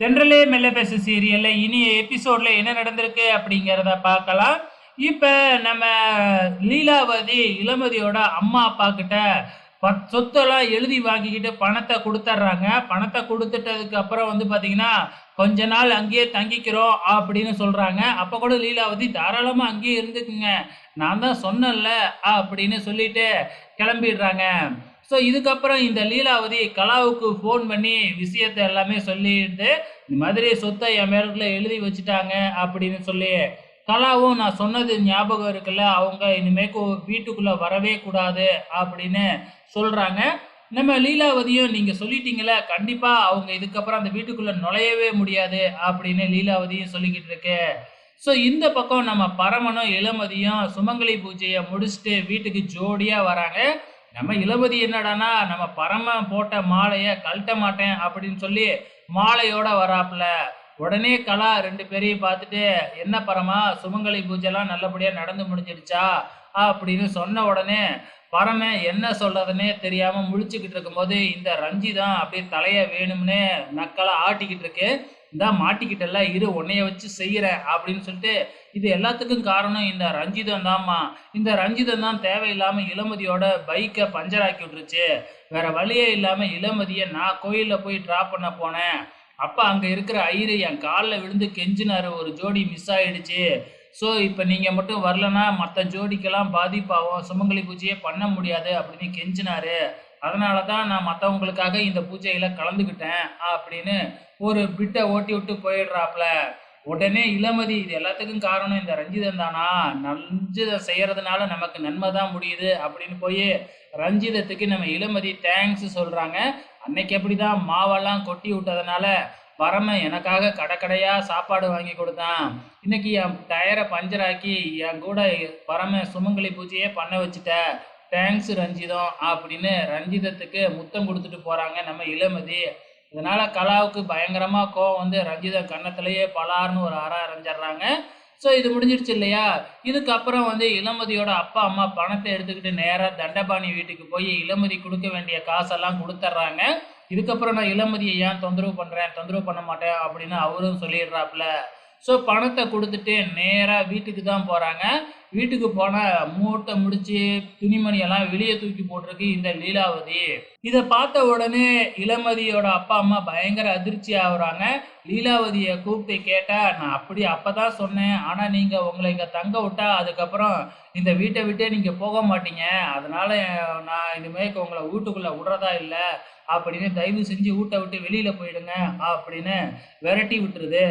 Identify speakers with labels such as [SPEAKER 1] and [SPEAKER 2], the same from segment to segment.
[SPEAKER 1] தென்றலே மெல்ல பேசு சீரியல்ல இனிய எபிசோட்ல என்ன நடந்திருக்கு அப்படிங்கிறத பார்க்கலாம். இப்ப நம்ம லீலாவதி இளமதியோட அம்மா அப்பா கிட்ட சொத்தெல்லாம் எழுதி வாங்கிக்கிட்டு பணத்தை கொடுத்துட்றாங்க. பணத்தை கொடுத்துட்டதுக்கு அப்புறம் வந்து பார்த்தீங்கன்னா, கொஞ்ச நாள் அங்கேயே தங்கிக்கிறோம் அப்படின்னு சொல்றாங்க. அப்ப கூட லீலாவதி தாராளமா அங்கேயே இருந்துக்குங்க. நான் தான் சொன்னேன்ல அப்படின்னு சொல்லிட்டு கிளம்பிடுறாங்க. ஸோ இதுக்கப்புறம் இந்த லீலாவதி கலாவுக்கு ஃபோன் பண்ணி விஷயத்த எல்லாமே சொல்லிட்டு, இந்த மாதிரி சொத்தை என் பேருக்குள்ள எழுதி வச்சுட்டாங்க அப்படின்னு சொல்லி, கலாவும் நான் சொன்னது ஞாபகம் இருக்குல்ல, அவங்க இனிமேக்கு வீட்டுக்குள்ள வரவே கூடாது அப்படின்னு சொல்றாங்க. நம்ம லீலாவதியும் நீங்க சொல்லிட்டீங்கல்ல, கண்டிப்பா அவங்க இதுக்கப்புறம் அந்த வீட்டுக்குள்ள நுழையவே முடியாது அப்படின்னு லீலாவதியும் சொல்லிக்கிட்டு இருக்கு. ஸோ இந்த பக்கம் நம்ம பரமனும் இளமதியும் சுமங்கலி பூஜைய முடிச்சுட்டு வீட்டுக்கு ஜோடியா வராங்க. நம்ம இளமதி என்னடான்னா, நம்ம பரமன் போட்ட மாலைய கழட்ட மாட்டேன் அப்படின்னு சொல்லி மாலையோட வராப்புல. உடனே கலா 2 பேரையும் பார்த்துட்டு, "என்ன பரமா, சுமங்கலி பூஜைலாம் நல்லபடியா நடந்து முடிஞ்சிடுச்சா?" அப்படின்னு சொன்ன உடனே, பரமன் என்ன சொல்றதுன்னே தெரியாம முழிச்சுக்கிட்டு இருக்கும்போது, இந்த ரஞ்சிதம் அப்படியே தலைய வேணும்னே நக்கலா ஆட்டிக்கிட்டு இருக்கு. "இந்தா மாட்டிக்கிட்டல்ல, இரு உன்னைய வச்சு செய்யறேன்" அப்படின்னு சொல்லிட்டு, இது எல்லாத்துக்கும் காரணம் இந்த ரஞ்சிதம் தான்மா. இந்த ரஞ்சிதம் தான் தேவையில்லாம இளமதியோட பைக்கை பஞ்சர் ஆக்கி விட்டுருச்சு. வேற வழியே இல்லாம இளமதியை நான் கோயில்ல போய் டிராப் பண்ண போனேன். அப்ப அங்க இருக்கிற ஐயரு என் காலில் விழுந்து கெஞ்சினாரு, ஒரு ஜோடி மிஸ் ஆயிடுச்சு. ஸோ இப்போ நீங்க மட்டும் வரலன்னா மற்ற ஜோடிக்கெல்லாம் பாதிப்பாகும், சுமங்கலி பூஜையே பண்ண முடியாது அப்படின்னு கெஞ்சினாரு. அதனால தான் நான் மற்றவங்களுக்காக இந்த பூஜையில கலந்துக்கிட்டேன் அப்படின்னு ஒரு பிட்டை ஓட்டி விட்டு போயிடுறாப்ல. உடனே இளமதி, இது எல்லாத்துக்கும் காரணம் இந்த ரஞ்சிதம் தானா, ரஞ்சிதம் செய்யறதுனால நமக்கு நன்மை தான் முடியுது அப்படின்னு போய் ரஞ்சிதத்துக்கு நம்ம இளமதி தேங்க்ஸ் சொல்றாங்க. அன்னைக்கு அப்படிதான் மாவெல்லாம் கொட்டி விட்டதுனால பரமன் எனக்காக கடைக்கடையா சாப்பாடு வாங்கி கொடுத்தான். இன்னைக்கு என் டயரை பஞ்சர் ஆக்கி என் கூட பரமன் சுமங்கலி பூஜையே பண்ண வச்சுட்ட, தேங்க்ஸ் ரஞ்சிதம் அப்படின்னு ரஞ்சிதத்துக்கு முத்தம் கொடுத்துட்டு போறாங்க நம்ம இளமதி. இதனால கலாவுக்கு பயங்கரமா கோவம் வந்து ரஞ்சிதம் கன்னத்திலேயே பலார்னு ஒரு அற அரைஞ்சிடுறாங்க. ஸோ இது முடிஞ்சிருச்சு இல்லையா? இதுக்கப்புறம் வந்து இளமதியோட அப்பா அம்மா பணத்தை எடுத்துக்கிட்டு நேராக தண்டபாணி வீட்டுக்கு போய் இளமதி கொடுக்க வேண்டிய காசெல்லாம் கொடுத்துட்றாங்க. இதுக்கப்புறம் நான் இளமதியை ஏன் தொந்தரவு பண்ணுறேன், தொந்தரவு பண்ண மாட்டேன் அப்படின்னு அவரும் சொல்லிடுறாப்புல. ஸோ பணத்தை கொடுத்துட்டு நேராக வீட்டுக்கு தான் போகிறாங்க. வீட்டுக்கு போனால் மூட்டை முடிச்சு துணிமணியெல்லாம் வெளியே தூக்கி போட்டிருக்கு இந்த லீலாவதி. இதை பார்த்த உடனே இளமதியோட அப்பா அம்மா பயங்கர அதிர்ச்சி ஆகுறாங்க. லீலாவதியை கூப்பிட்டு கேட்டால், நான் அப்படி அப்போ தான் சொன்னேன், ஆனால் நீங்கள் உங்களை இங்கே தங்க விட்டா அதுக்கப்புறம் இந்த வீட்டை விட்டே நீங்கள் போக மாட்டீங்க, அதனால நான் இனிமேல் உங்களை வீட்டுக்குள்ளே விடுறதா இல்லை அப்படின்னு, தயவு செஞ்சு வீட்டை விட்டு வெளியில் போயிடுங்க அப்படின்னு விரட்டி விட்டுருது.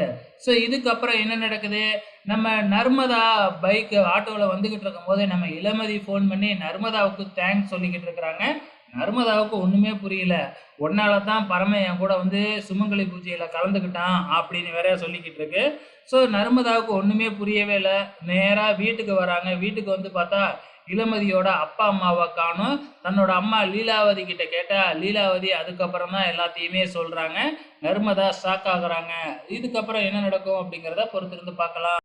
[SPEAKER 1] ஸோ இதுக்கப்புறம் என்ன நடக்குது, நம்ம நர்மதா பைக் ஆட்டோவில் வந்துக்கிட்டு இருக்கும் போது நம்ம இளமதி ஃபோன் பண்ணி நர்மதாவுக்கு தேங்க்ஸ் சொல்லிக்கிட்டு இருக்கிறாங்க. நர்மதாவுக்கு ஒன்றுமே புரியல. ஒன்னால தான் பரமன் என் கூட வந்து சுமங்கலி பூஜையில் கலந்துக்கிட்டான் அப்படின்னு வேற சொல்லிக்கிட்டு இருக்கு. ஸோ நர்மதாவுக்கு ஒன்றுமே புரியவே இல்லை. நேராக வீட்டுக்கு வராங்க. வீட்டுக்கு வந்து பார்த்தா இளமதியோட அப்பா அம்மாவை காணும். தன்னோட அம்மா லீலாவதி கிட்ட கேட்டா லீலாவதி அதுக்கப்புறம் தான் எல்லாத்தையுமே சொல்றாங்க. நர்மதா ஷாக் ஆகுறாங்க. இதுக்கப்புறம் என்ன நடக்கும் அப்படிங்கிறத பொறுத்திருந்து பார்க்கலாம்.